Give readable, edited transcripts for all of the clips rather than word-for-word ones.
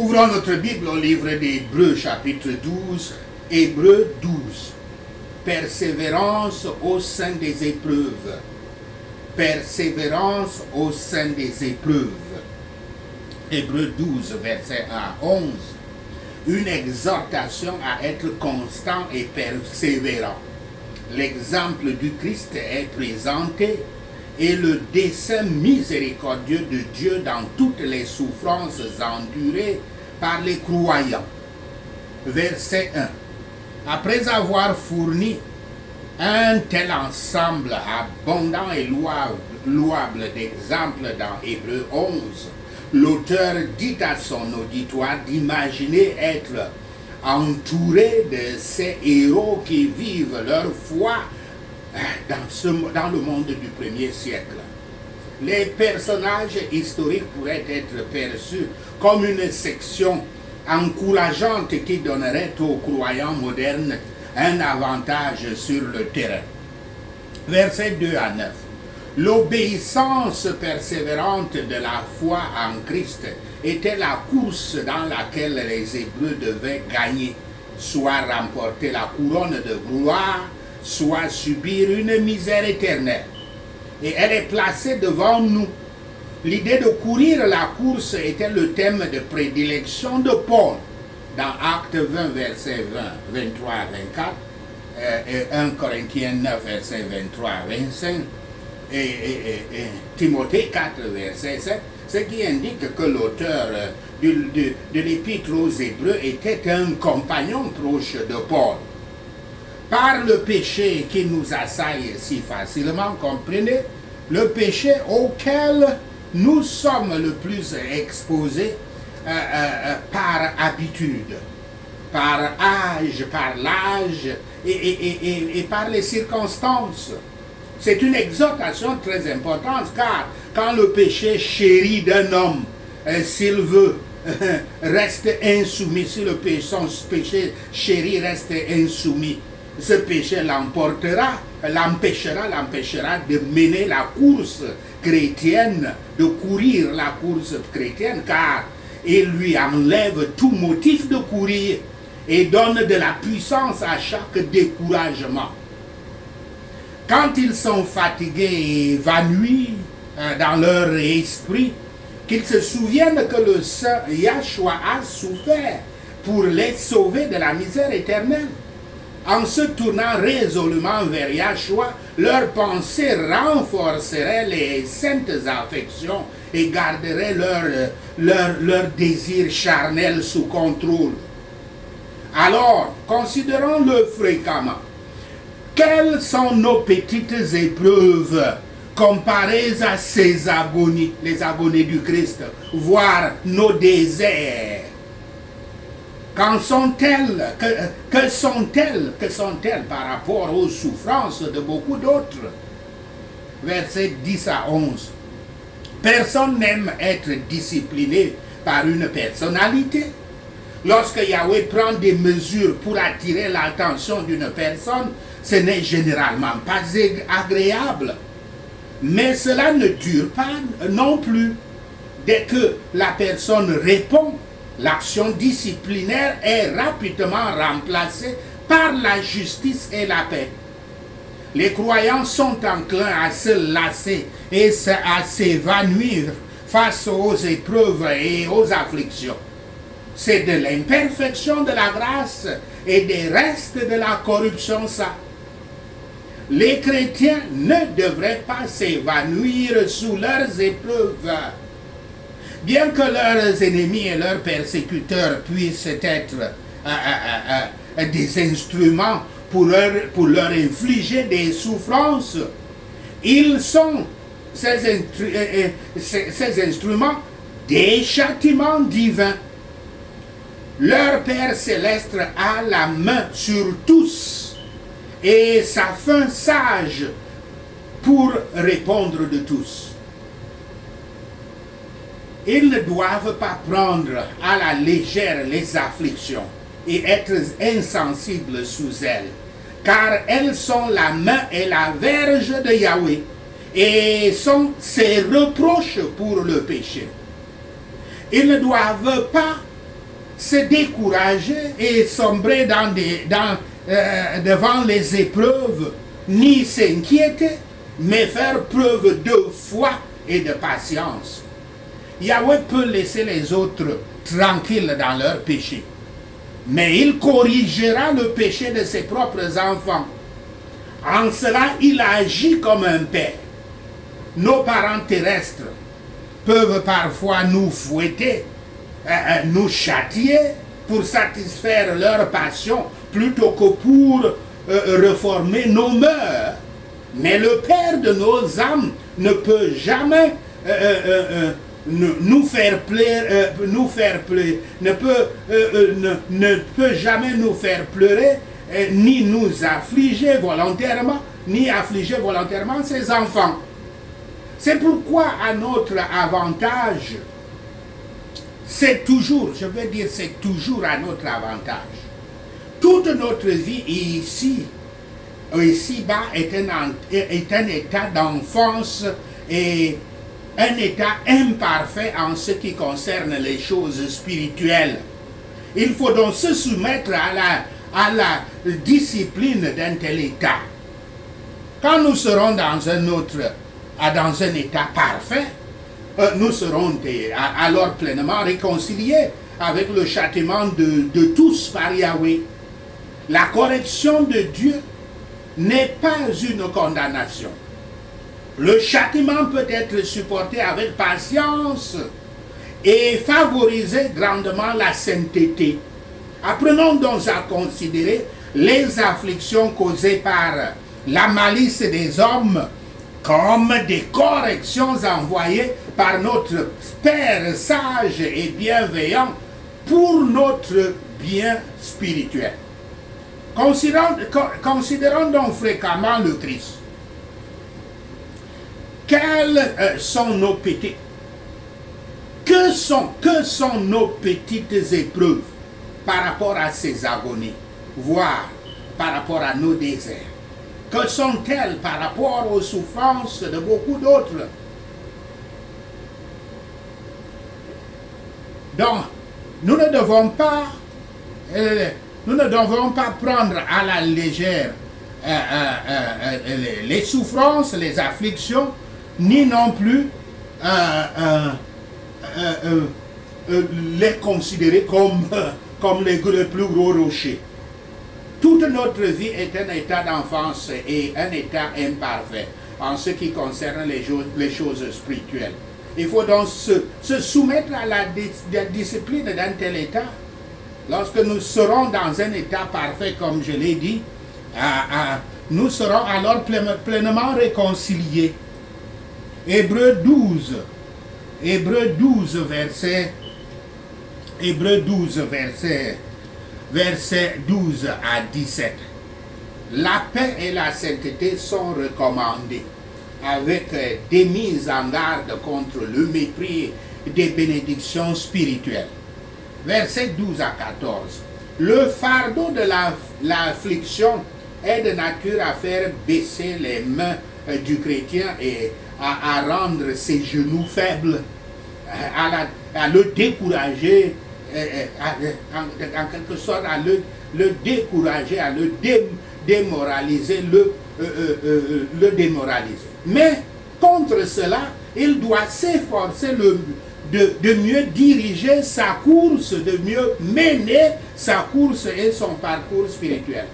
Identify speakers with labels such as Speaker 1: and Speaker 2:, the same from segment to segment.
Speaker 1: Ouvrons notre Bible au livre d'Hébreux, chapitre 12, Hébreux 12. Persévérance au sein des épreuves. Persévérance au sein des épreuves. Hébreux 12, verset 1 à 11. Une exhortation à être constant et persévérant. L'exemple du Christ est présenté et le dessein miséricordieux de Dieu dans toutes les souffrances endurées par les croyants. Verset 1. Après avoir fourni un tel ensemble abondant et louable d'exemples dans Hébreux 11, l'auteur dit à son auditoire d'imaginer être entouré de ces héros qui vivent leur foi dans le monde du premier siècle. Les personnages historiques pourraient être perçus comme une section encourageante qui donnerait aux croyants modernes un avantage sur le terrain. Versets 2 à 9. L'obéissance persévérante de la foi en Christ était la course dans laquelle les Hébreux devaient gagner, soit remporter la couronne de gloire, soit subir une misère éternelle. Et elle est placée devant nous. L'idée de courir la course était le thème de prédilection de Paul dans Actes 20, versets 23 à 24, et 1 Corinthiens 9, versets 23 à 25, et Timothée 4, verset 7, ce qui indique que l'auteur de l'épître aux Hébreux était un compagnon proche de Paul. Par le péché qui nous assaille si facilement, comprenez, le péché auquel nous sommes le plus exposés par habitude, par âge, par l'âge et par les circonstances. C'est une exhortation très importante, car quand le péché chéri d'un homme, s'il veut, reste insoumis, si son péché chéri reste insoumis, ce péché l'empêchera de mener la course chrétienne, de courir la course chrétienne, car il lui enlève tout motif de courir et donne de la puissance à chaque découragement. Quand ils sont fatigués et évanouis dans leur esprit, qu'ils se souviennent que le Saint Yahshua a souffert pour les sauver de la misère éternelle. En se tournant résolument vers Yahshua, leur pensée renforcerait les saintes affections et garderait leur désir charnel sous contrôle. Alors, considérons-le fréquemment. Quelles sont nos petites épreuves comparées à ces agonies, les agonies du Christ, voire nos déserts? Qu'en sont-elles? Que sont-elles par rapport aux souffrances de beaucoup d'autres? Versets 10 à 11. Personne n'aime être discipliné par une personnalité. Lorsque Yahweh prend des mesures pour attirer l'attention d'une personne, ce n'est généralement pas agréable. Mais cela ne dure pas non plus. Dès que la personne répond, l'action disciplinaire est rapidement remplacée par la justice et la paix. Les croyants sont enclins à se lasser et à s'évanouir face aux épreuves et aux afflictions. C'est de l'imperfection de la grâce et des restes de la corruption ça. Les chrétiens ne devraient pas s'évanouir sous leurs épreuves. Bien que leurs ennemis et leurs persécuteurs puissent être des instruments pour leur infliger des souffrances, ils sont, ces instruments, des châtiments divins. Leur Père céleste a la main sur tous et sa fin sage pour répondre de tous. Ils ne doivent pas prendre à la légère les afflictions et être insensibles sous elles, car elles sont la main et la verge de Yahweh et sont ses reproches pour le péché. Ils ne doivent pas se décourager et sombrer devant les épreuves, ni s'inquiéter, mais faire preuve de foi et de patience. Yahweh peut laisser les autres tranquilles dans leur péché, mais il corrigera le péché de ses propres enfants. En cela, il agit comme un père. Nos parents terrestres peuvent parfois nous fouetter, nous châtier pour satisfaire leur passion plutôt que pour reformer nos mœurs. Mais le Père de nos âmes ne peut jamais nous faire plaire, ne peut jamais nous faire pleurer, ni nous affliger volontairement, ni affliger volontairement ses enfants. C'est pourquoi à notre avantage, c'est toujours, je veux dire, c'est toujours à notre avantage. Toute notre vie ici-bas est un état d'enfance et un état imparfait en ce qui concerne les choses spirituelles. Il faut donc se soumettre à la discipline d'un tel état. Quand nous serons dans un état parfait, nous serons alors pleinement réconciliés avec le châtiment de tous par Yahweh. La correction de Dieu n'est pas une condamnation. Le châtiment peut être supporté avec patience et favoriser grandement la sainteté. Apprenons donc à considérer les afflictions causées par la malice des hommes comme des corrections envoyées par notre Père sage et bienveillant pour notre bien spirituel. Considérons donc fréquemment le Christ. Quels sont nos péchés? Que sont nos petites épreuves par rapport à ces agonies, voire par rapport à nos déserts? Que sont-elles par rapport aux souffrances de beaucoup d'autres? Donc, nous ne devons pas prendre à la légère les souffrances, les afflictions, ni non plus les considérer comme les plus gros rochers. Toute notre vie est un état d'enfance et un état imparfait en ce qui concerne les choses spirituelles. Il faut donc se soumettre à la discipline d'un tel état. Lorsque nous serons dans un état parfait, comme je l'ai dit, nous serons alors pleinement réconciliés. Hébreux 12, verset 12 à 17. La paix et la sainteté sont recommandées avec des mises en garde contre le mépris des bénédictions spirituelles. Verset 12 à 14. Le fardeau de l'affliction est de nature à faire baisser les mains du chrétien et à rendre ses genoux faibles, à le décourager, en quelque sorte à le décourager, à le démoraliser, le démoraliser. Mais contre cela, il doit s'efforcer de mieux diriger sa course, de mieux mener sa course et son parcours spirituel.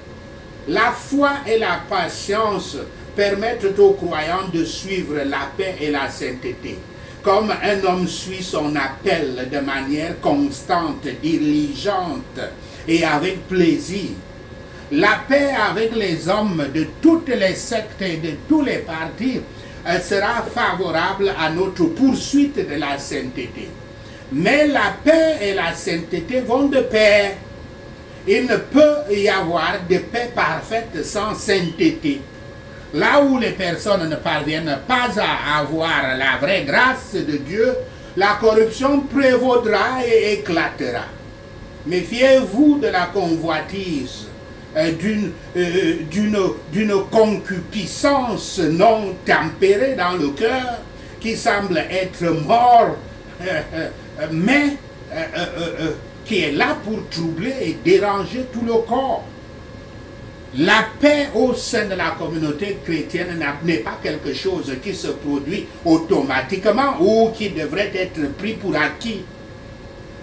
Speaker 1: La foi et la patience permettent aux croyants de suivre la paix et la sainteté. Comme un homme suit son appel de manière constante, diligente et avec plaisir. La paix avec les hommes de toutes les sectes et de tous les partis sera favorable à notre poursuite de la sainteté. Mais la paix et la sainteté vont de pair. Il ne peut y avoir de paix parfaite sans sainteté. Là où les personnes ne parviennent pas à avoir la vraie grâce de Dieu, la corruption prévaudra et éclatera. Méfiez-vous de la convoitise, d'une concupiscence non tempérée dans le cœur qui semble être mort, mais qui est là pour troubler et déranger tout le corps. La paix au sein de la communauté chrétienne n'est pas quelque chose qui se produit automatiquement ou qui devrait être pris pour acquis.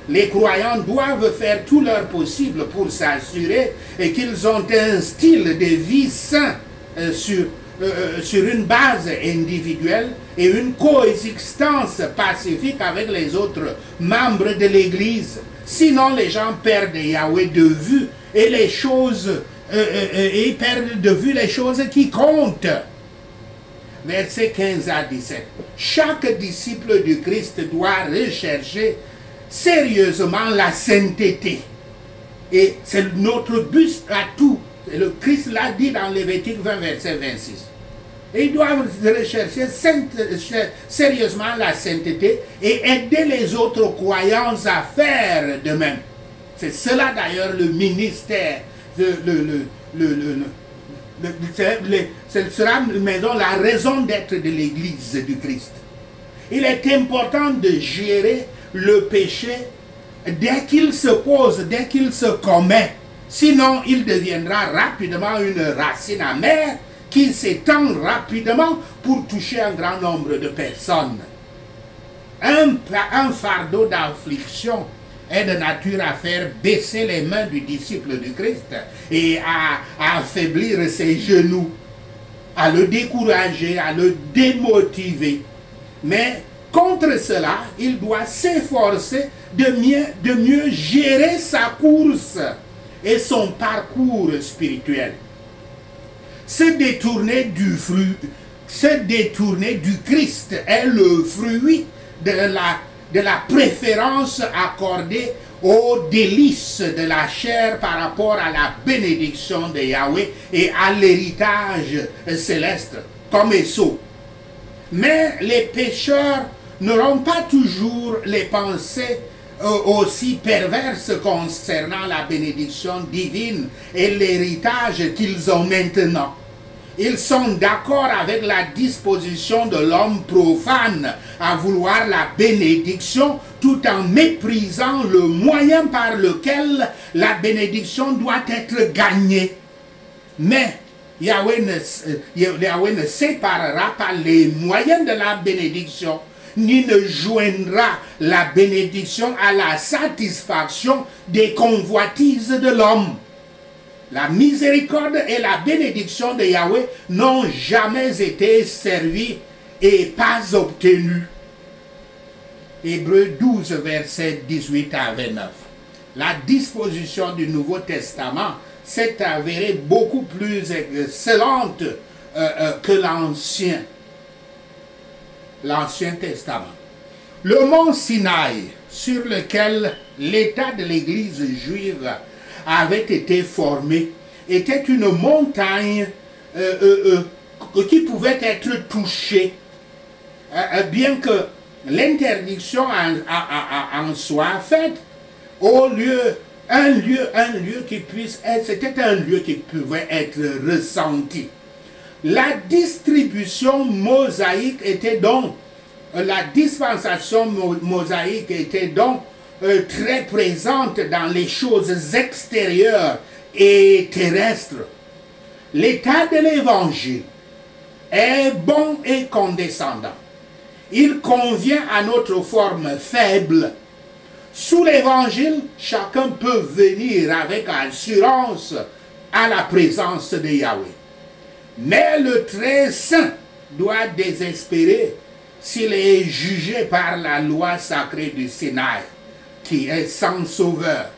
Speaker 1: Les croyants doivent faire tout leur possible pour s'assurer qu'ils ont un style de vie sain sur une base individuelle et une coexistence pacifique avec les autres membres de l'Église. Sinon, les gens perdent Yahweh de vue et les choses et perdent de vue les choses qui comptent. Versets 15 à 17. Chaque disciple du Christ doit rechercher sérieusement la sainteté. Et c'est notre but à tout. Le Christ l'a dit dans Lévitique 20, verset 26. Et ils doivent rechercher sérieusement la sainteté et aider les autres croyants à faire de même. C'est cela d'ailleurs le ministère, ce sera la raison d'être de l'Église du Christ. Il est important de gérer le péché dès qu'il se pose, dès qu'il se commet. Sinon, il deviendra rapidement une racine amère qui s'étend rapidement pour toucher un grand nombre de personnes. Un fardeau d'affliction est de nature à faire baisser les mains du disciple du Christ et à affaiblir ses genoux, à le décourager, à le démotiver. Mais contre cela, il doit s'efforcer de mieux gérer sa course et son parcours spirituel. Se détourner du Christ est le fruit de la préférence accordée aux délices de la chair par rapport à la bénédiction de Yahweh et à l'héritage céleste, comme Esau. Mais les pécheurs n'auront pas toujours les pensées aussi perverses concernant la bénédiction divine et l'héritage qu'ils ont maintenant. Ils sont d'accord avec la disposition de l'homme profane à vouloir la bénédiction tout en méprisant le moyen par lequel la bénédiction doit être gagnée. Mais Yahweh ne séparera pas les moyens de la bénédiction, ni ne joindra la bénédiction à la satisfaction des convoitises de l'homme. La miséricorde et la bénédiction de Yahweh n'ont jamais été servies et pas obtenues. Hébreux 12, versets 18 à 29. La disposition du Nouveau Testament s'est avérée beaucoup plus excellente que l'Ancien Testament. Le mont Sinaï, sur lequel l'état de l'Église juive avait été formé, était une montagne qui pouvait être touchée, bien que l'interdiction en soit faite, au lieu, un lieu qui puisse être, c'était un lieu qui pouvait être ressenti. La distribution mosaïque était donc, la dispensation mosaïque était donc très présente dans les choses extérieures et terrestres. L'état de l'évangile est bon et condescendant. Il convient à notre forme faible. Sous l'évangile, chacun peut venir avec assurance à la présence de Yahweh. Mais le très saint doit désespérer s'il est jugé par la loi sacrée du Sinaï, qui est sans sauveur,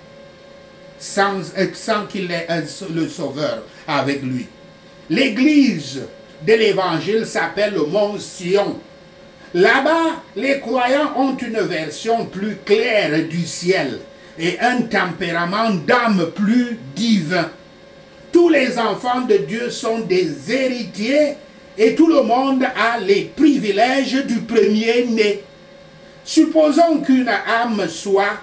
Speaker 1: sans qu'il ait le sauveur avec lui. L'église de l'évangile s'appelle le mont Sion. Là-bas, les croyants ont une version plus claire du ciel et un tempérament d'âme plus divin. Tous les enfants de Dieu sont des héritiers et tout le monde a les privilèges du premier-né. Supposons qu'une âme soit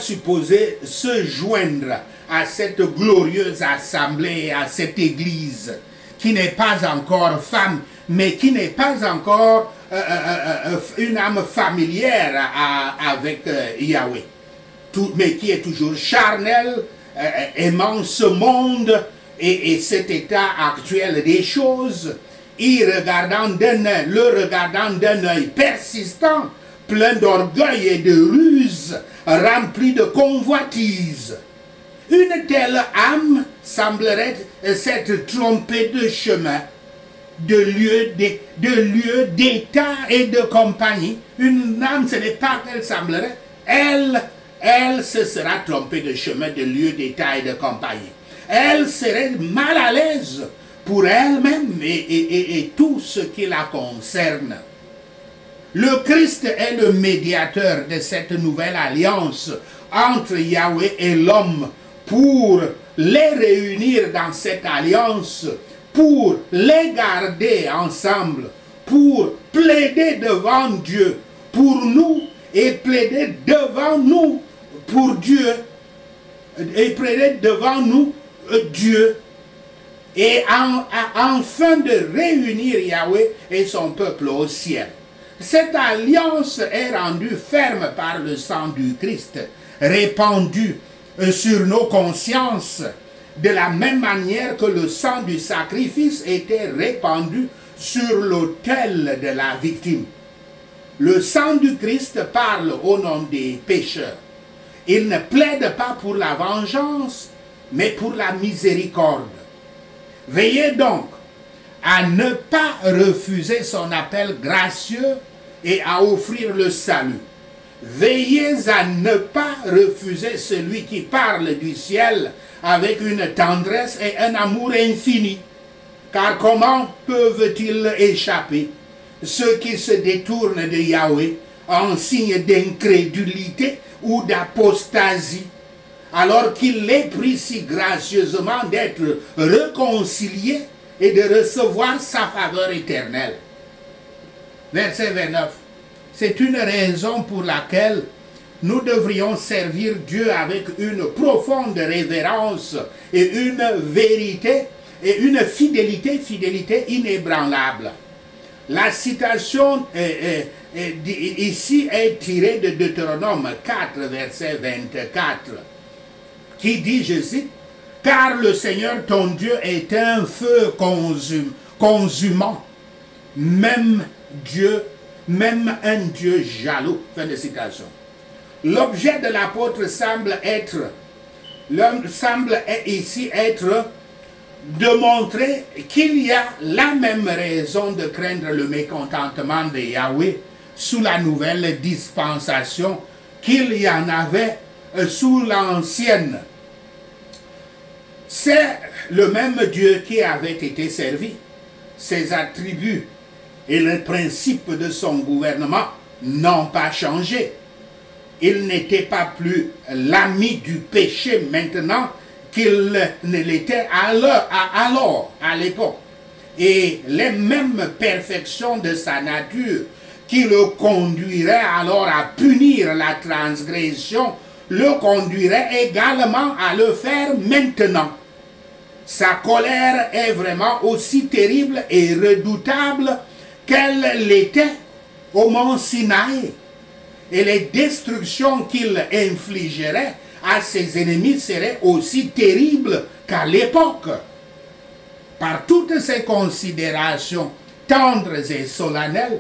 Speaker 1: supposée se joindre à cette glorieuse assemblée, à cette église, qui n'est pas encore femme, mais qui n'est pas encore une âme familière avec Yahweh, mais qui est toujours charnel, aimant ce monde et cet état actuel des choses, le regardant d'un œil persistant, plein d'orgueil et de ruse, rempli de convoitise. Une telle âme semblerait s'être trompée de chemin, de lieu, d'état et de compagnie. Une âme, ce n'est pas qu'elle semblerait, elle se sera trompée de chemin, de lieu, d'état et de compagnie. Elle serait mal à l'aise pour elle-même et tout ce qui la concerne. Le Christ est le médiateur de cette nouvelle alliance entre Yahweh et l'homme pour les réunir dans cette alliance, pour les garder ensemble, pour plaider devant Dieu pour nous et plaider devant nous pour Dieu et plaider devant nous Dieu, et afin de réunir Yahweh et son peuple au ciel. Cette alliance est rendue ferme par le sang du Christ, répandu sur nos consciences, de la même manière que le sang du sacrifice était répandu sur l'autel de la victime. Le sang du Christ parle au nom des pécheurs. Il ne plaide pas pour la vengeance, mais pour la miséricorde. Veillez donc à ne pas refuser son appel gracieux et à offrir le salut. Veillez à ne pas refuser celui qui parle du ciel avec une tendresse et un amour infini. Car comment peuvent-ils échapper ceux qui se détournent de Yahweh en signe d'incrédulité ou d'apostasie, alors qu'il les prie si gracieusement d'être réconciliés et de recevoir sa faveur éternelle. Verset 29. C'est une raison pour laquelle nous devrions servir Dieu avec une profonde révérence et une vérité et une fidélité inébranlable. La citation ici est tirée de Deutéronome 4, verset 24, qui dit, je cite, « Car le Seigneur ton Dieu est un feu consumant, même un Dieu jaloux. » Fin de citation. L'objet de l'apôtre semble ici être de montrer qu'il y a la même raison de craindre le mécontentement de Yahweh sous la nouvelle dispensation qu'il y en avait sous l'ancienne. C'est le même Dieu qui avait été servi. Ses attributs et le principe de son gouvernement n'ont pas changé. Il n'était pas plus l'ami du péché maintenant qu'il ne l'était alors, à l'époque. Et les mêmes perfections de sa nature qui le conduiraient alors à punir la transgression, le conduiraient également à le faire maintenant. Sa colère est vraiment aussi terrible et redoutable qu'elle l'était au mont Sinaï. Et les destructions qu'il infligerait à ses ennemis seraient aussi terribles qu'à l'époque. Par toutes ces considérations tendres et solennelles,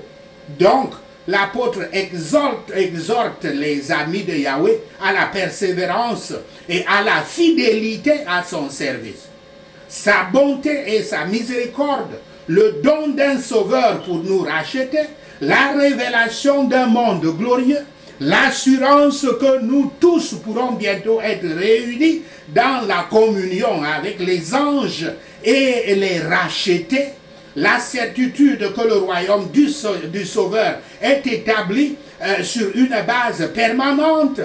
Speaker 1: donc l'apôtre exhorte les amis de Yahweh à la persévérance et à la fidélité à son service. Sa bonté et sa miséricorde, le don d'un sauveur pour nous racheter, la révélation d'un monde glorieux, l'assurance que nous tous pourrons bientôt être réunis dans la communion avec les anges et les racheter, la certitude que le royaume du Sauveur est établi sur une base permanente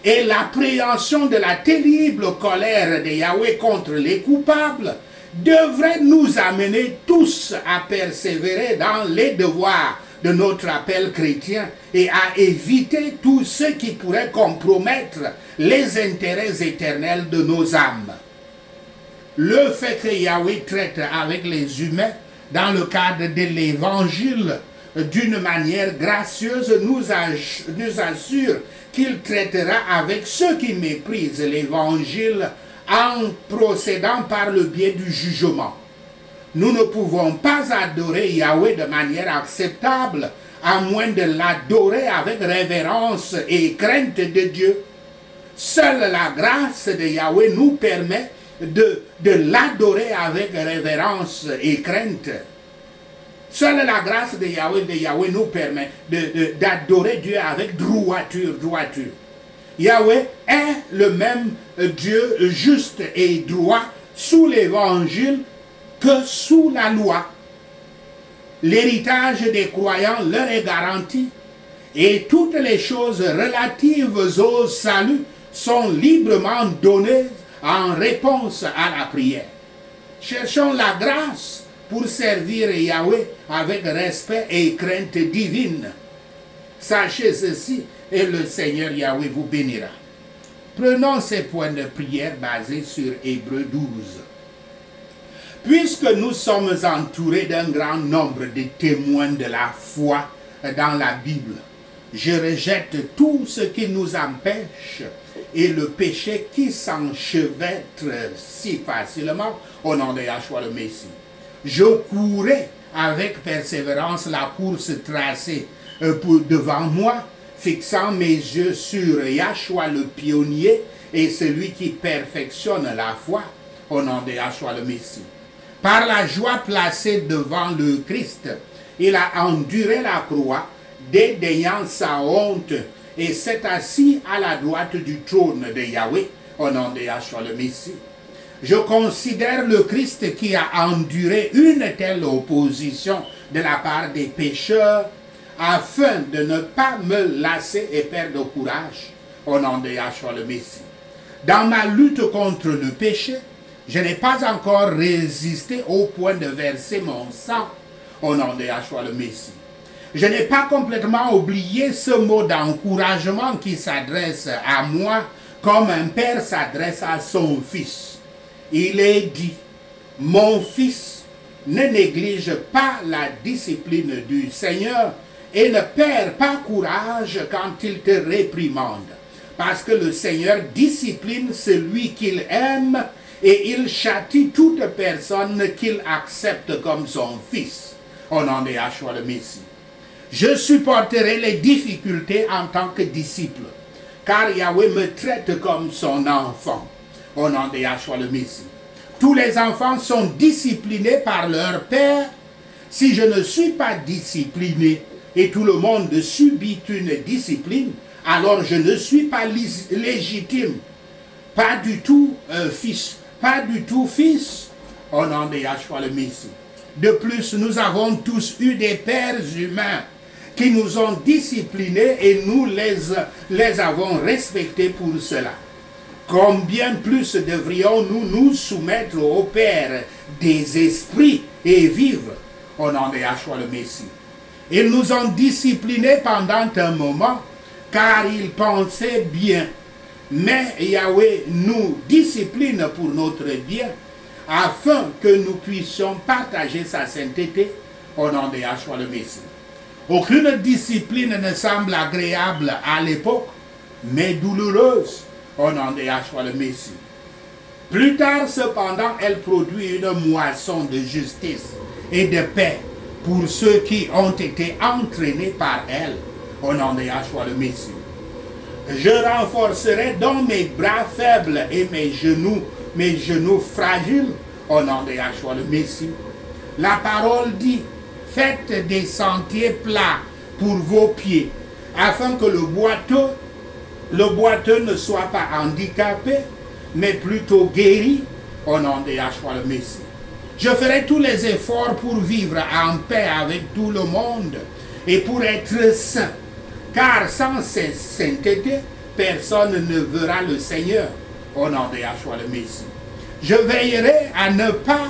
Speaker 1: et l'appréhension de la terrible colère de Yahweh contre les coupables devrait nous amener tous à persévérer dans les devoirs de notre appel chrétien et à éviter tout ce qui pourrait compromettre les intérêts éternels de nos âmes. Le fait que Yahweh traite avec les humains dans le cadre de l'évangile d'une manière gracieuse, nous assure qu'il traitera avec ceux qui méprisent l'évangile en procédant par le biais du jugement. Nous ne pouvons pas adorer Yahweh de manière acceptable à moins de l'adorer avec révérence et crainte de Dieu. Seule la grâce de Yahweh nous permet de l'adorer avec révérence et crainte. Seule la grâce de Yahweh nous permet d'adorer Dieu avec droiture. Yahweh est le même Dieu juste et droit sous l'évangile que sous la loi. L'héritage des croyants leur est garanti et toutes les choses relatives au salut sont librement données en réponse à la prière. Cherchons la grâce pour servir Yahweh avec respect et crainte divine. Sachez ceci et le Seigneur Yahweh vous bénira. Prenons ces points de prière basés sur Hébreux 12. Puisque nous sommes entourés d'un grand nombre de témoins de la foi dans la Bible, je rejette tout ce qui nous empêche et le péché qui s'enchevêtre si facilement au nom de Yahshua le Messie. Je courrai avec persévérance la course tracée devant moi, fixant mes yeux sur Yahshua le pionnier et celui qui perfectionne la foi au nom de Yahshua le Messie. Par la joie placée devant le Christ, il a enduré la croix, dédaignant sa honte, et s'est assis à la droite du trône de Yahweh, au nom de Yahshua le Messie. Je considère le Christ qui a enduré une telle opposition de la part des pécheurs, afin de ne pas me lasser et perdre courage, au nom de Yahshua le Messie. Dans ma lutte contre le péché, je n'ai pas encore résisté au point de verser mon sang au nom de Yahshua le Messie. Je n'ai pas complètement oublié ce mot d'encouragement qui s'adresse à moi comme un père s'adresse à son fils. Il est dit, mon fils, ne néglige pas la discipline du Seigneur et ne perds pas courage quand il te réprimande. Parce que le Seigneur discipline celui qu'il aime et il châtie toute personne qu'il accepte comme son fils, au nom de Yahshua le Messie. Je supporterai les difficultés en tant que disciple, car Yahweh me traite comme son enfant, au nom de Yahshua le Messie. Tous les enfants sont disciplinés par leur père. Si je ne suis pas discipliné et tout le monde subit une discipline, alors je ne suis pas légitime, pas du tout fils. Pas du tout fils, au nom de Yahshua le Messie. De plus, nous avons tous eu des pères humains qui nous ont disciplinés et nous les avons respectés pour cela. Combien plus devrions-nous nous soumettre au Père des esprits et vivre au nom de Yahshua le Messie. Ils nous ont disciplinés pendant un moment car ils pensaient bien. Mais Yahweh nous discipline pour notre bien, afin que nous puissions partager sa sainteté au nom de Yahshua le Messie. Aucune discipline ne semble agréable à l'époque, mais douloureuse au nom de Yahshua le Messie. Plus tard, cependant, elle produit une moisson de justice et de paix pour ceux qui ont été entraînés par elle au nom de Yahshua le Messie. Je renforcerai donc mes bras faibles et mes genoux fragiles au nom de Yahshua le Messie. La parole dit, faites des sentiers plats pour vos pieds, afin que le boiteux ne soit pas handicapé, mais plutôt guéri au nom de Yahshua le Messie. Je ferai tous les efforts pour vivre en paix avec tout le monde et pour être saint. Car sans cette sainteté, personne ne verra le Seigneur au nom de Yahshua le Messie. Je veillerai à ne pas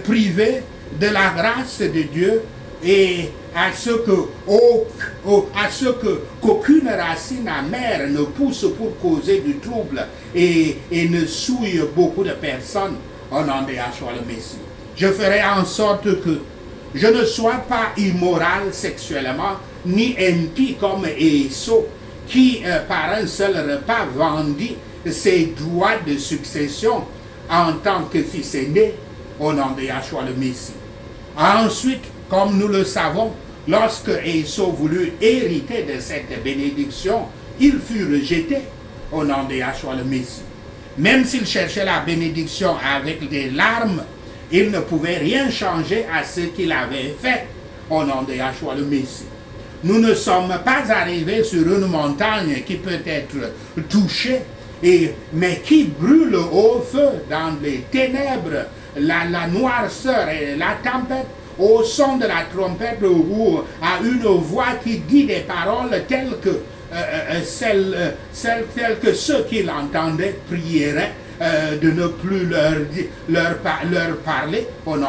Speaker 1: priver de la grâce de Dieu et à ce qu'aucune racine amère ne pousse pour causer du trouble et ne souille beaucoup de personnes au nom de Yahshua le Messie. Je ferai en sorte que je ne sois pas immoral sexuellement, ni impie comme Esau, qui par un seul repas vendit ses droits de succession en tant que fils aîné au nom de Yahshua le Messie. Ensuite, comme nous le savons, lorsque Esau voulut hériter de cette bénédiction, il fut rejeté au nom de Yahshua le Messie. Même s'il cherchait la bénédiction avec des larmes, il ne pouvait rien changer à ce qu'il avait fait au nom de Yahshua le Messie. Nous ne sommes pas arrivés sur une montagne qui peut être touchée, mais qui brûle au feu dans les ténèbres, la noirceur et la tempête, au son de la trompette ou à une voix qui dit des paroles telles que telles que ceux qui l'entendaient prieraient de ne plus leur parler au nom